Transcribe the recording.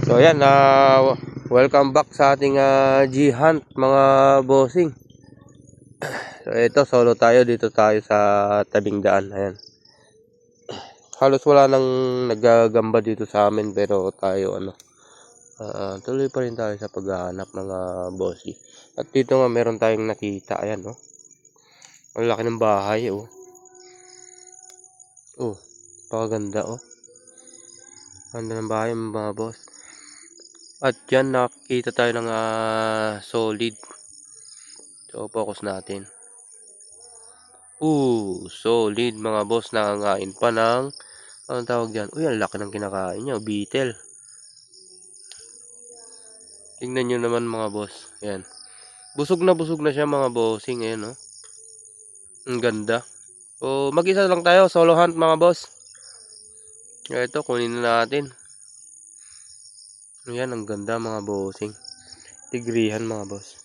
So ayan, welcome back sa ating G-Hunt mga bossing. So ito, solo tayo, dito tayo sa tabing daan. Ayan. Halos wala nang naggagamba dito sa amin, pero tayo tuloy pa rin tayo sa paghahanap mga bossy. At dito nga meron tayong nakita, ayan ang laki ng bahay pakaganda ganda ng bahay mga boss. At dyan nakita tayo ng solid. So focus natin. Solid mga boss, nangangain pa ng anong tawag dyan? Ang laki ng kinakain niya, beetle. Tingnan nyo naman mga boss. Yan. Busog na siya mga bossing. Ayan ang ganda. So mag-isa lang tayo, solo hunt mga boss. Ito, kunin na natin. Ayan, ang ganda mga bossing. Tigrihan mga boss.